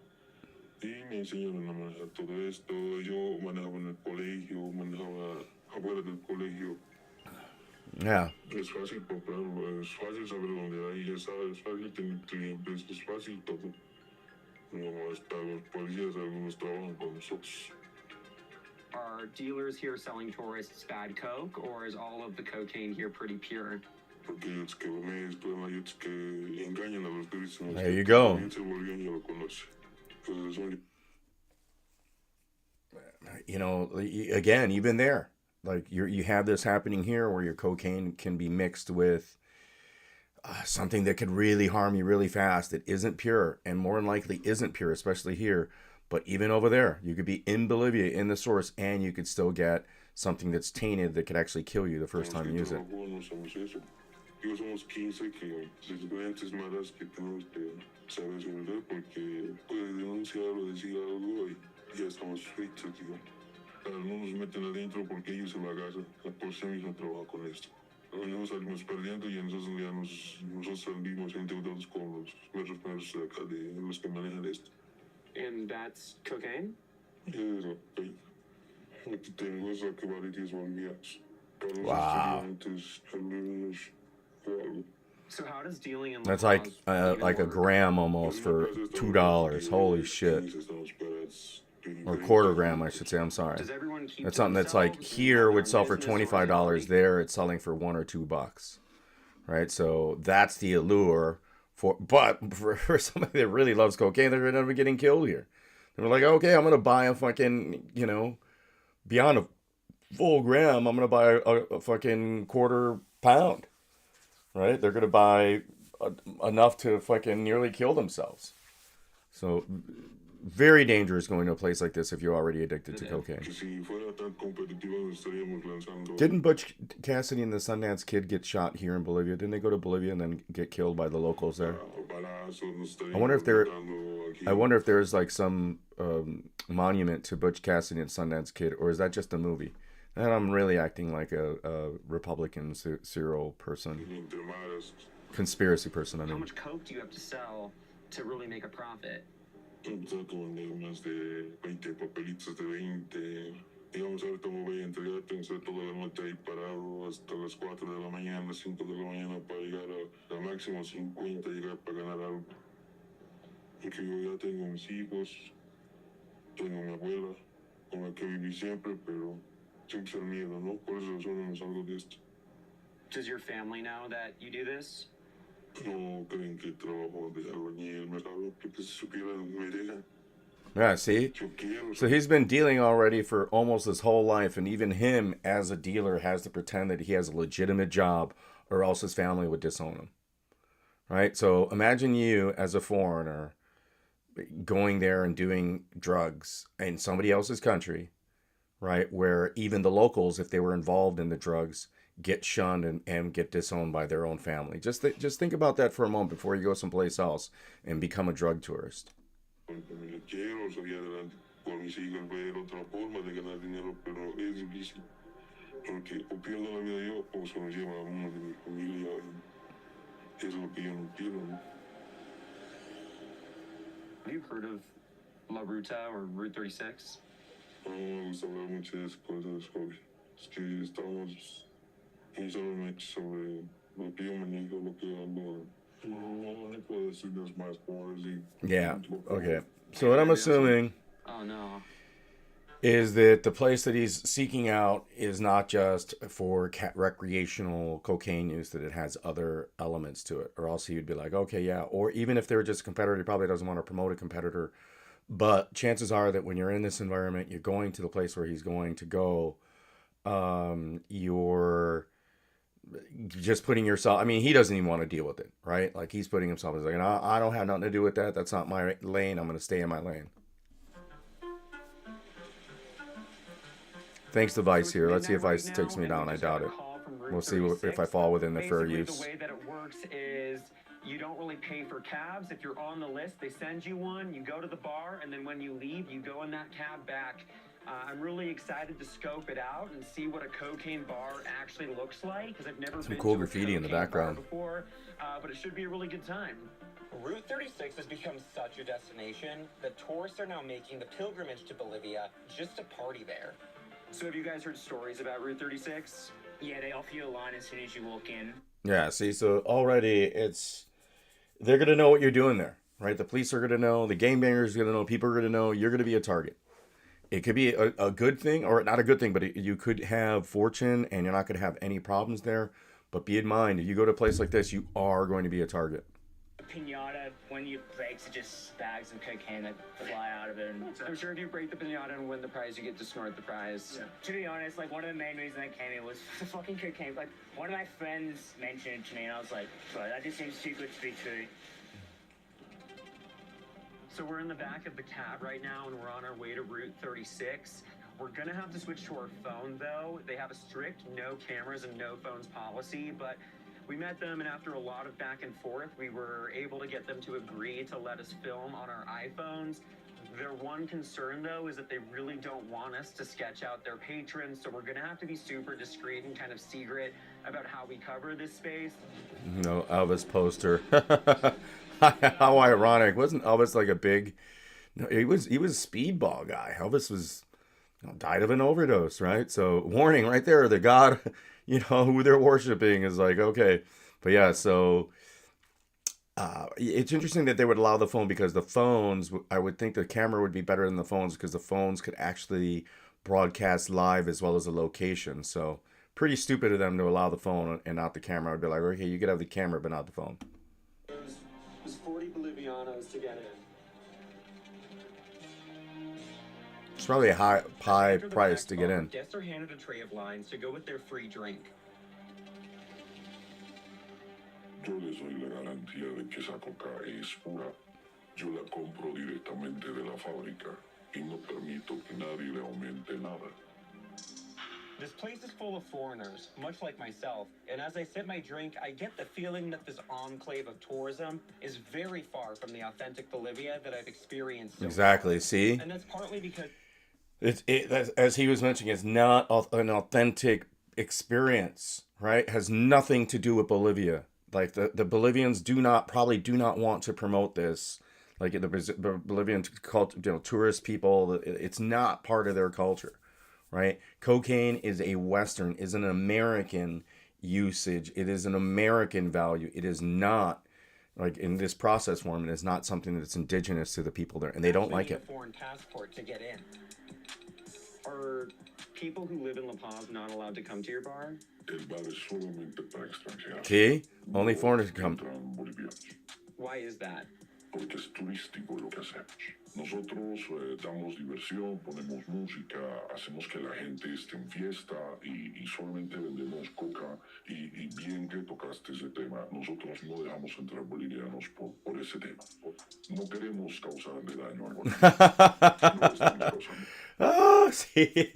Y me enseñaron a manejar todo esto. Yo manejaba en el colegio, manejaba afuera del colegio. Yeah. Es fácil comprar, es fácil saber dónde hay, es fácil tener clientes, es fácil todo. No, hasta los policías algunos trabajan con nosotros. Are dealers here selling tourists bad coke, or is all of the cocaine here pretty pure? Porque ellos que ellos que engañan a los turistas. There you go. You know, again, even there, like you have this happening here where your cocaine can be mixed with something that could really harm you really fast. It isn't pure, and more than likely isn't pure, especially here. But even over there, you could be in Bolivia in the source, and you could still get something that's tainted that could actually kill you the first time you use it. Somos 15 que diferentes maras que tenemos que saber resolver porque puede denunciar o decir algo y ya estamos fritos, digo. Pero no nos meten adentro porque ellos se la agarran. Por sí mismo trabajo con esto. Nosotros salimos perdiendo y nosotros ya nosotros salimos endeudados con los mercenarios de acá, de los que manejan esto. And that's cocaine? Yeah, aquí tengo esa que vale 10 bolivianos. Para los Wow. estudiantes, alumnos. So how does dealing in That's La like Paz like a work? gram almost for $2. Holy shit. Or quarter gram, I should say. I'm sorry. Does everyone keep That's to something that's like themselves? here would Is sell it for business or is it $25. money? There, it's selling for $1 or $2. Right? So that's the allure but for somebody that really loves cocaine, they're gonna be getting killed here. They're like, okay, I'm gonna buy a fucking, beyond a full gram, I'm gonna buy a fucking quarter pound. Right? They're gonna buy enough to fucking nearly kill themselves. So very dangerous going to a place like this if you're already addicted to cocaine. Didn't Butch Cassidy and the Sundance Kid get shot here in Bolivia? Didn't they go to Bolivia and then get killed by the locals there? I wonder if there's like some monument to Butch Cassidy and Sundance Kid, or is that just a movie? And I'm really acting like a Republican serial person. Conspiracy person, I How mean. much coke do you have to sell to really make a profit? Trato de vender más de 20 papelitos de 20. Digamos, ahorita me voy a entregar, tengo que estar toda la noche ahí parado hasta las 4 de la mañana, 5 de la mañana para llegar a máximo 50, llegar para ganar algo. Porque yo ya tengo mis hijos, tengo mi abuela, con la que viví siempre, pero siempre es el miedo, ¿no? Por eso solo no salgo de esto. Does your family know that you do this? No creen que trabajo de albañil, me hablo porque si supieran me dejan. Yeah, see? Yo quiero. So he's been dealing already for almost his whole life, and even him as a dealer has to pretend that he has a legitimate job, or else his family would disown him. Right? So imagine you as a foreigner going there and doing drugs in somebody else's country, right? Where even the locals, if they were involved in the drugs, get shunned and get disowned by their own family. Just think about that for a moment before you go someplace else and become a drug tourist. Quiero salir adelante por mis hijos, ver otra forma de ganar dinero, pero es difícil. Porque o pierdo la vida yo o se lo lleva a uno de mi familia. Y es lo que yo no quiero, ¿no? Have you heard of La Ruta or Route 36? No me gusta hablar mucho de esas cosas, Jorge. Es que estamos solamente sobre lo que yo manejo, lo que ando. No puedo decirles más, como decir. Yeah, okay. So what I'm assuming Oh no. is that the place that he's seeking out is not just for recreational cocaine use, that it has other elements to it, or else he would be like, okay, yeah. Or even if they were just a competitor, he probably doesn't want to promote a competitor. But chances are that when you're in this environment, you're going to the place where he's going to go, you're just putting yourself, I mean, he doesn't even want to deal with it, right? Like he's putting himself, he's like, no, I don't have nothing to do with that. That's not my lane. I'm going to stay in my lane. Thanks to Vice here. Let's see if Vice takes me down. I doubt it. We'll see if I fall within the fair Basically, use. the way that it works is You don't really pay for cabs. If you're on the list, they send you one, you go to the bar, and then when you leave, you go in that cab back. I'm really excited to scope it out and see what a cocaine bar actually looks like, because I've never Some been cool to a graffiti in the cocaine bar background. before, but it should be a really good time. Route 36 has become such a destination that tourists are now making the pilgrimage to Bolivia just to party there. So have you guys heard stories about Route 36? Yeah, they offer you a line as soon as you walk in. Yeah, see, so already they're going to know what you're doing there, right? The police are going to know, the gangbangers are going to know, people are going to know, you're going to be a target. It could be a good thing, or not a good thing, but you could have fortune and you're not going to have any problems there. But be in mind, if you go to a place like this, you are going to be a target. Pinata, when you breaks, are just bags of cocaine that fly out of it. And I'm sure if you break the pinata and win the prize, you get to snort the prize. yeah. To be honest, like one of the main reasons I came here was the fucking cocaine. Like one of my friends mentioned it to me, and I was like, bro, that just seems too good to be true. So we're in the back of the cab right now, and we're on our way to Route 36. We're gonna have to switch to our phone, though. They have a strict no cameras and no phones policy, but we met them, and after a lot of back and forth, we were able to get them to agree to let us film on our iPhones. Their one concern, though, is that they really don't want us to sketch out their patrons, so we're gonna have to be super discreet and kind of secret about how we cover this space. No, Elvis poster. How ironic. Wasn't Elvis like a big... No, he was a speedball guy. Elvis was... died of an overdose, right? So warning right there, the god, who they're worshiping is like, okay. But yeah, so it's interesting that they would allow the phone, because the phones, I would think the camera would be better than the phones, because the phones could actually broadcast live as well as the location. So pretty stupid of them to allow the phone and not the camera. I'd be like, okay, you could have the camera but not the phone. It was 40 Bolivianos to get in. It's probably a high price to get in. Guests are handed a tray of lines to go with their free drink. Yo les doy la garantía de que esa coca es pura. Yo la compro directamente de la fábrica y no permito que nadie le aumente nada. This place is full of foreigners, much like myself, and as I sip my drink, I get the feeling that this enclave of tourism is very far from the authentic Bolivia that I've experienced. Exactly, see? And that's partly because... As he was mentioning, it's not an authentic experience, right? It has nothing to do with Bolivia. Like the Bolivians probably do not want to promote this. Like the Bolivian culture, tourist people, it's not part of their culture, right? Cocaine is a Western, is an American usage. It is an American value. It is not, like in this process form, it is not something that's indigenous to the people there, and they don't like it. A foreign passport to get in. Are people who live in La Paz not allowed to come to your bar? El bar es solamente para extranjeros. See? Only foreigners come. Entran bolivianos. Why is that? Porque es turístico lo que hacemos. Nosotros damos diversión, ponemos música, hacemos que la gente esté en fiesta y solamente vendemos coca. Y bien que tocaste ese tema, nosotros no dejamos entrar bolivianos por ese tema. No queremos causarle daño a Bolivia. No estamos causando. Oh, see,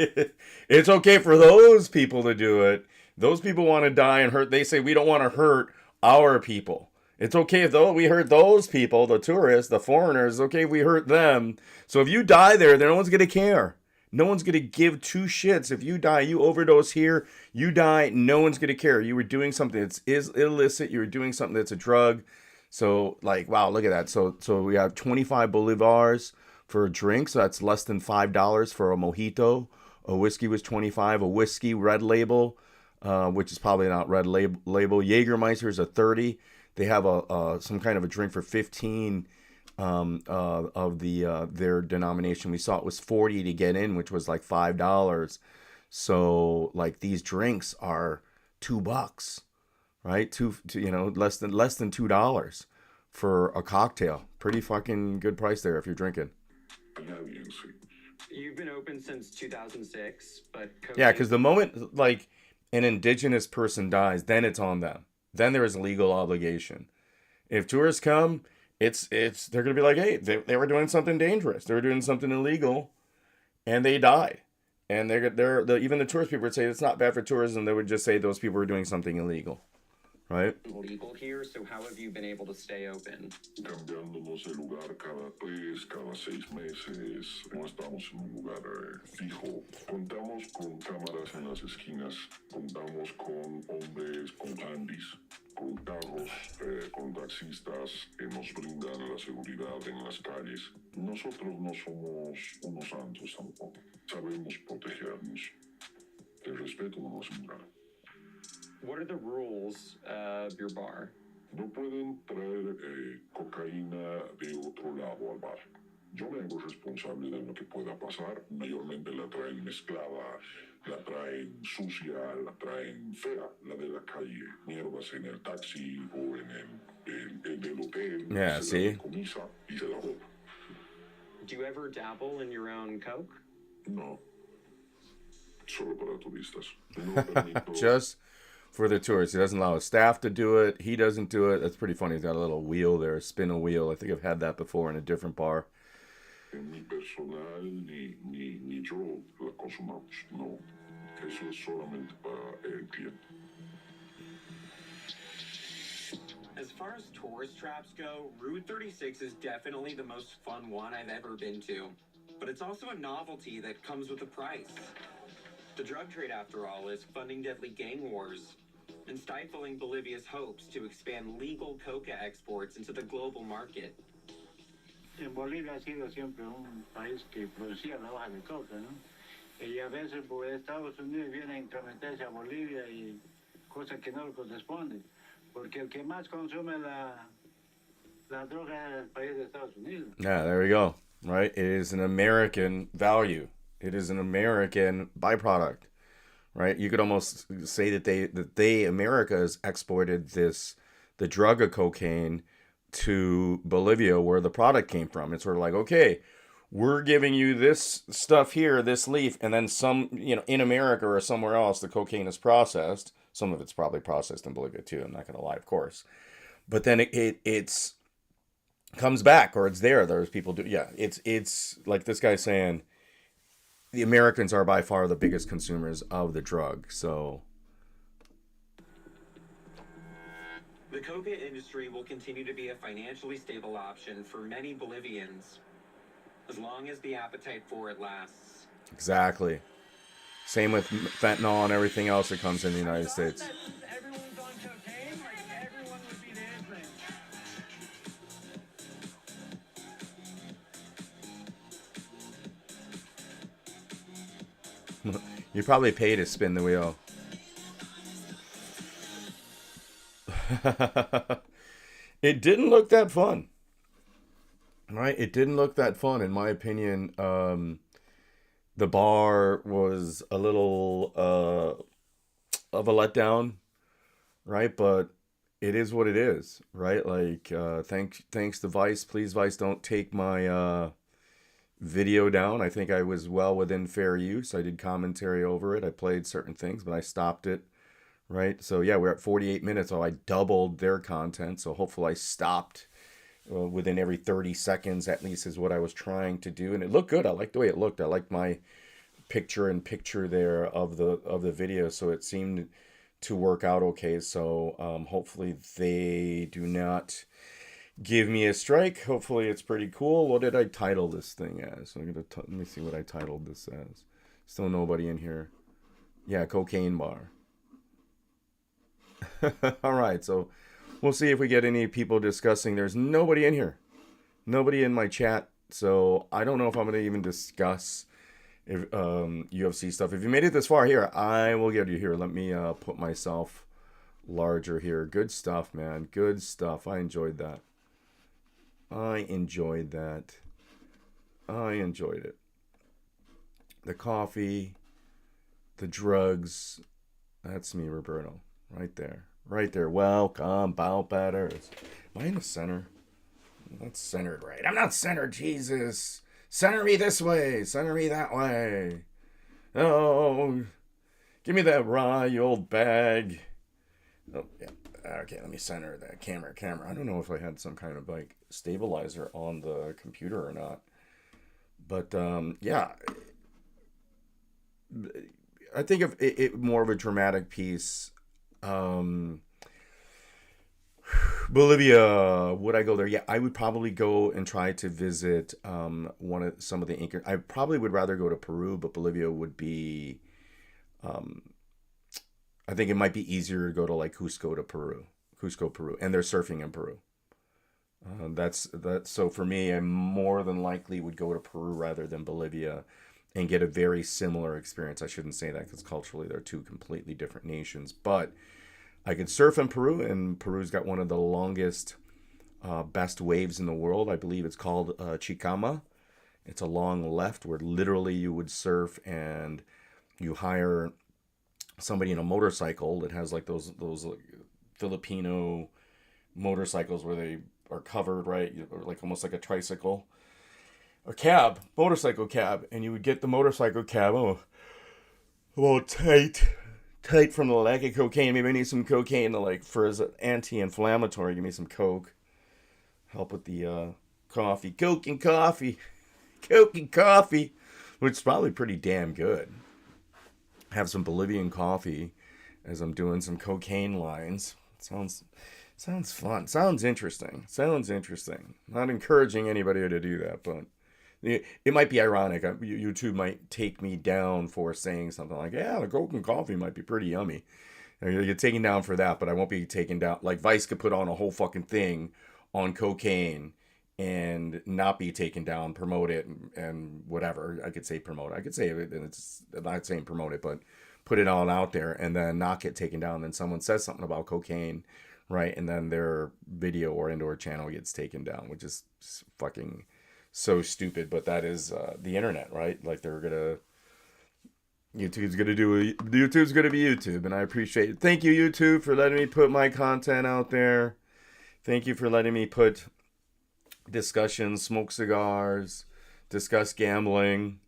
it's okay for those people to do it. Those people want to die and hurt. They say we don't want to hurt our people. It's okay if we hurt those people, the tourists, the foreigners. It's okay if we hurt them. So if you die there, then no one's gonna care. No one's gonna give two shits. If you die, you overdose here, you die. No one's gonna care. You were doing something that's illicit. You were doing something that's a drug. So like, wow, look at that. So we have 25 bolivars for a drink, so that's less than $5 for a mojito. A whiskey was 25. A whiskey red label, which is probably not red label. Jägermeister is a 30. They have some kind of a drink for 15 of their denomination. We saw it was 40 to get in, which was like $5. So like these drinks are $2, right? Less than $2 for a cocktail. Pretty fucking good price there if you're drinking. You've been open since 2006, but yeah, because the moment like an indigenous person dies, then it's on them. Then there is a legal obligation. If tourists come, they're gonna be like, hey, they were doing something dangerous, they were doing something illegal, and they died. And even the tourist people would say it's not bad for tourism. They would just say those people were doing something illegal, right? Legal here, so how have you been able to stay open? Cambiándonos de lugar cada 3, cada 6 meses. No estamos en un lugar fijo. Contamos con cámaras en las esquinas. Contamos con hombres con handys, con carros, con taxistas que nos brindan la seguridad en las calles. Nosotros no somos unos santos tampoco. Sabemos protegernos. El respeto no nos muda. What are the rules of your bar? No pueden traer cocaína de otro lado al bar. Yo me hago responsable de lo que pueda pasar. Mayormente la traen mezclada, la traen sucia, la traen fea, la de la calle. Mierdas en el taxi o en el hotel. Yeah, se see? la decomisa y se la roba. Do you ever dabble in your own coke? No. Solo para turistas. No permito... Just for the tourists. He doesn't allow his staff to do it. He doesn't do it. That's pretty funny. He's got a little wheel there, a spin a wheel. I think I've had that before in a different bar. Ni personal, ni yo la consumamos. No. Eso es solamente para el cliente. As far as tourist traps go, Route 36 is definitely the most fun one I've ever been to. But it's also a novelty that comes with a price. The drug trade, after all, is funding deadly gang wars and stifling Bolivia's hopes to expand legal coca exports into the global market. En Bolivia ha sido siempre un país que producía la hoja de coca, ¿no? Y a veces pues, Estados Unidos viene a intrometerse a Bolivia y cosas que no le corresponden, porque el que más consume la droga es el país de Estados Unidos. Yeah, there we go. Right? It is an American value. It is an American byproduct. Right? You could almost say that America has exported the drug of cocaine to Bolivia where the product came from. It's sort of like, okay, we're giving you this stuff here, this leaf, and then some, in America or somewhere else, the cocaine is processed. Some of it's probably processed in Bolivia too. I'm not going to lie, of course. But then it's comes back, or it's there. There's people do. Yeah, it's like this guy saying the Americans are by far the biggest consumers of the drug. So the coca industry will continue to be a financially stable option for many Bolivians as long as the appetite for it lasts. exactly. Same with fentanyl and everything else that comes in the United States. Everyone's on cocaine, like everyone would be the Israel. You probably pay to spin the wheel. It didn't look that fun. Right? It didn't look that fun, in my opinion. The bar was a little of a letdown, right? But it is what it is, right? Like, thanks to Vice. Please, Vice, don't take my video down. I think I was well within fair use. I did commentary over it. I played certain things, but I stopped it, right? So yeah, we're at 48 minutes. So I doubled their content. So hopefully I stopped within every 30 seconds at least is what I was trying to do. And it looked good. I liked the way it looked. I liked my picture there of the video. So it seemed to work out okay. So hopefully they do not give me a strike. Hopefully it's pretty cool. What did I title this thing as? Let me see what I titled this as. Still nobody in here. Yeah, cocaine bar. All right, so we'll see if we get any people discussing. There's nobody in here. Nobody in my chat. So I don't know if I'm going to even discuss UFC stuff. If you made it this far here, I will get you here. Let me put myself larger here. Good stuff, man. Good stuff. I enjoyed that. I enjoyed it. The coffee, the drugs. That's me, Roberto. Right there. Welcome, bow batters. Am I in the center? I'm not centered right. I'm not centered, Jesus. Center me this way. Center me that way. Oh, give me that rye, you old bag. Oh, yeah. Okay, let me center that camera. I don't know if I had some kind of like stabilizer on the computer or not. But yeah, I think of it more of a dramatic piece. Bolivia, would I go there? Yeah, I would probably go and try to visit some of the Inca. I probably would rather go to Peru, but Bolivia would be. I think it might be easier to go to like Cusco, Peru, and they're surfing in Peru. That's that. So for me, I more than likely would go to Peru rather than Bolivia, and get a very similar experience. I shouldn't say that because culturally they're two completely different nations, but I could surf in Peru, and Peru's got one of the longest, best waves in the world. I believe it's called Chicama. It's a long left where literally you would surf and you hire somebody in a motorcycle that has like those like, Filipino motorcycles where they are covered, right? Like almost like a tricycle, a cab, motorcycle cab, and you would get the motorcycle cab. Oh, a little tight from the lack of cocaine. Maybe I need some cocaine to like for as an anti-inflammatory. Give me some coke. Help with the coffee. Coke and coffee. Coke and coffee. Which is probably pretty damn good. Have some Bolivian coffee as I'm doing some cocaine lines. Sounds fun. Sounds interesting. Not encouraging anybody to do that, but it might be ironic. YouTube might take me down for saying something like, yeah, the Coke and coffee might be pretty yummy. You get taken down for that, but I won't be taken down. Like Vice could put on a whole fucking thing on cocaine and not be taken down, promote it, and whatever. I could say promote. I could say it, and it's I'm not saying promote it, but put it all out there and then not get taken down. Then someone says something about cocaine, right? And then their video or indoor channel gets taken down, which is fucking so stupid. But that is the internet, right? Like YouTube's gonna be YouTube, and I appreciate it. Thank you, YouTube, for letting me put my content out there. Thank you for letting me put discussions, smoke cigars, discuss gambling,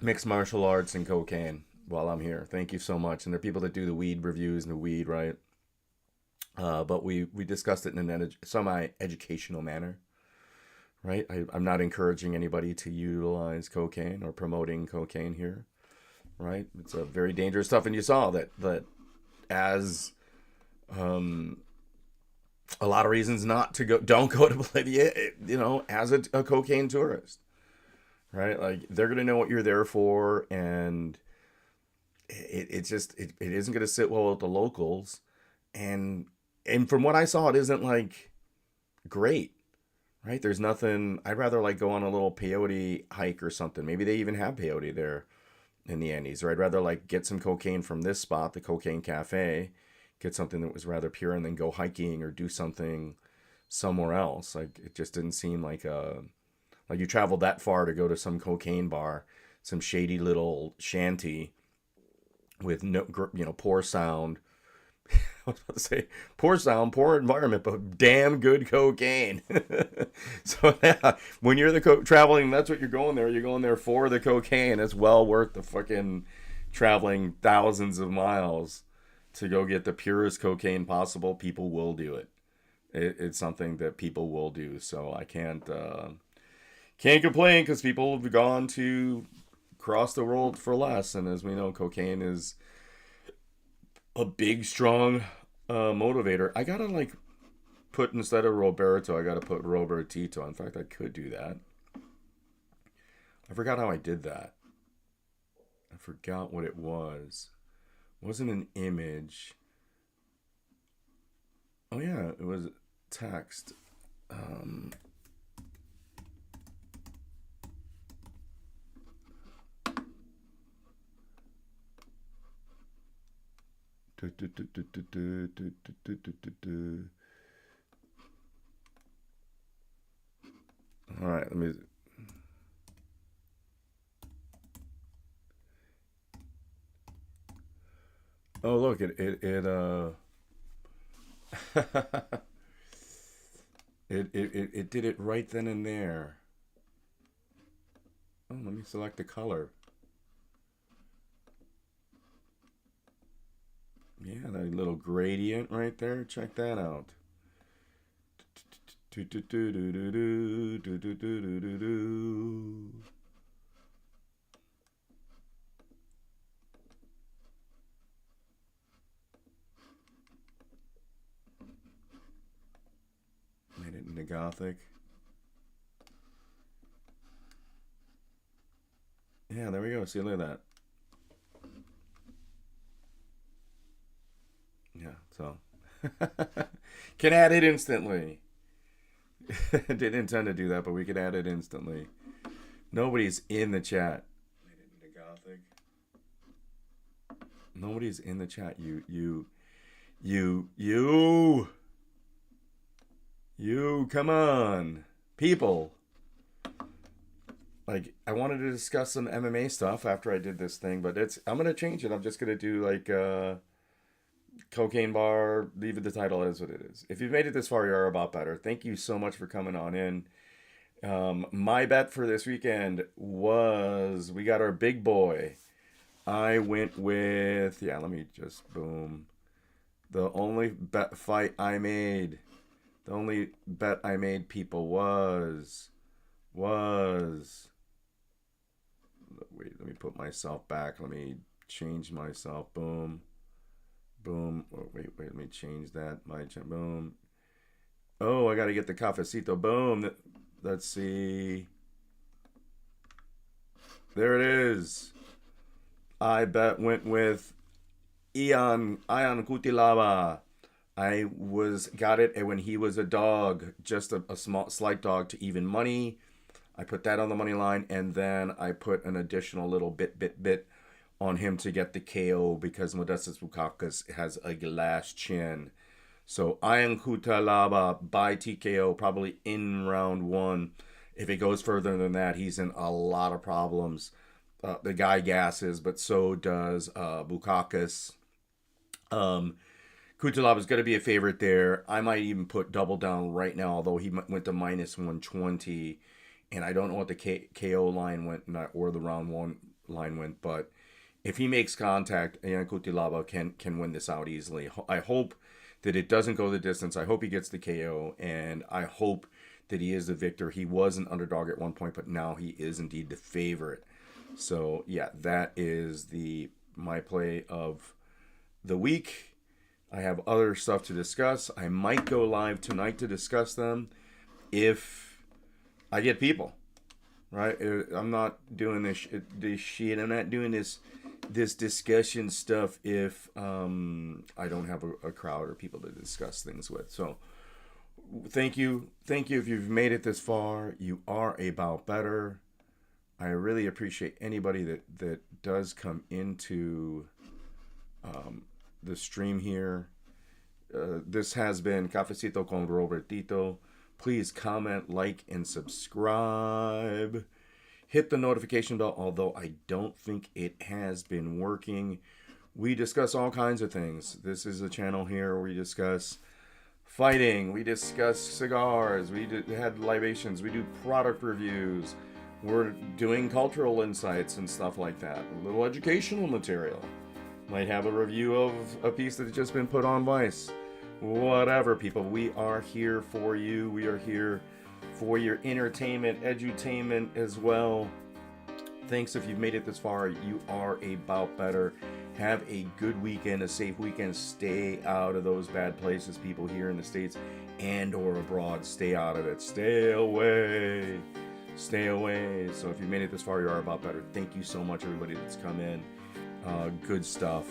mixed martial arts, and cocaine while I'm here. Thank you so much. And there are people that do the weed reviews and the weed, right? But we discussed it in an semi-educational manner, right? I'm not encouraging anybody to utilize cocaine or promoting cocaine here, right? It's a very dangerous stuff. And you saw that as a lot of reasons not to go, don't go to Bolivia, as a cocaine tourist, right? Like they're going to know what you're there for. And it isn't going to sit well with the locals. And from what I saw, it isn't like great, right? There's nothing, I'd rather like go on a little peyote hike or something. Maybe they even have peyote there in the Andes, or I'd rather like get some cocaine from this spot, the Cocaine Cafe, get something that was rather pure, and then go hiking or do something somewhere else. Like it just didn't seem like you traveled that far to go to some cocaine bar, some shady little shanty with no, poor sound. I was about to say poor sound, poor environment, but damn good cocaine. So yeah, when you're traveling, that's what you're going there. You're going there for the cocaine. It's well worth the fucking traveling thousands of miles to go get the purest cocaine possible. People will do it. It's something that people will do. So I can't complain because people have gone to cross the world for less. And as we know, cocaine is a big, strong motivator. I gotta put, instead of Roberto, I gotta put Robertito. In fact, I could do that. I forgot how I did that. I forgot what it was. It wasn't an image. Oh yeah, it was text. All right, let me. Oh look, it it did it right then and there. Oh, let me select the color. Yeah, that little gradient right there. Check that out. Gothic. Yeah, there we go. See, look at that. Yeah, so. Can add it instantly. Didn't intend to do that, but we could add it instantly. Nobody's in the chat. Gothic. Nobody's in the chat. You, come on. People. Like, I wanted to discuss some MMA stuff after I did this thing, but I'm going to change it. I'm just going to do, like, cocaine bar, leave it the title as what it is. If you've made it this far, you are about better. Thank you so much for coming on in. My bet for this weekend was, we got our big boy. I went with, yeah, let me just, boom. The only bet I made, people, was, wait, let me put myself back. Let me change myself. Boom. Boom. Oh, wait, let me change that. Boom. Oh, I got to get the Cafecito. Boom. Let's see. There it is. I went with Ian Cutilaba. I got it when he was a dog, just a slight dog to even money. I put that on the money line, and then I put an additional little bit on him to get the KO because Modestas Bukakas has a glass chin. So Ian Cutilaba by TKO, probably in round 1. If it goes further than that, he's in a lot of problems. The guy gasses, but so does Bukakas. Cutilaba is going to be a favorite there. I might even put double down right now, although he went to minus 120. And I don't know what the KO line went, or the round 1 line went, but if he makes contact, Ian Cutilaba can win this out easily. I hope that it doesn't go the distance. I hope he gets the KO, and I hope that he is the victor. He was an underdog at one point, but now he is indeed the favorite. So, yeah, that is my play of the week. I have other stuff to discuss. I might go live tonight to discuss them if I get people, right? I'm not doing this shit. I'm not doing this discussion stuff if I don't have a crowd or people to discuss things with. So thank you if you've made it this far. You are about better. I really appreciate anybody that does come into the stream here. This has been Cafecito con Robertito. Please comment, like, and subscribe. Hit the notification bell, although I don't think it has been working. We discuss all kinds of things. This is a channel here where we discuss fighting. We discuss cigars. We had libations. We do product reviews. We're doing cultural insights and stuff like that. A little educational material. Might have a review of a piece that's just been put on Vice. Whatever, people. We are here for you. We are here for your entertainment, edutainment as well. Thanks if you've made it this far. You are about better. Have a good weekend, a safe weekend. Stay out of those bad places, people here in the States and or abroad. Stay out of it. Stay away. Stay away. So if you made it this far, you are about better. Thank you so much, everybody that's come in. Good stuff.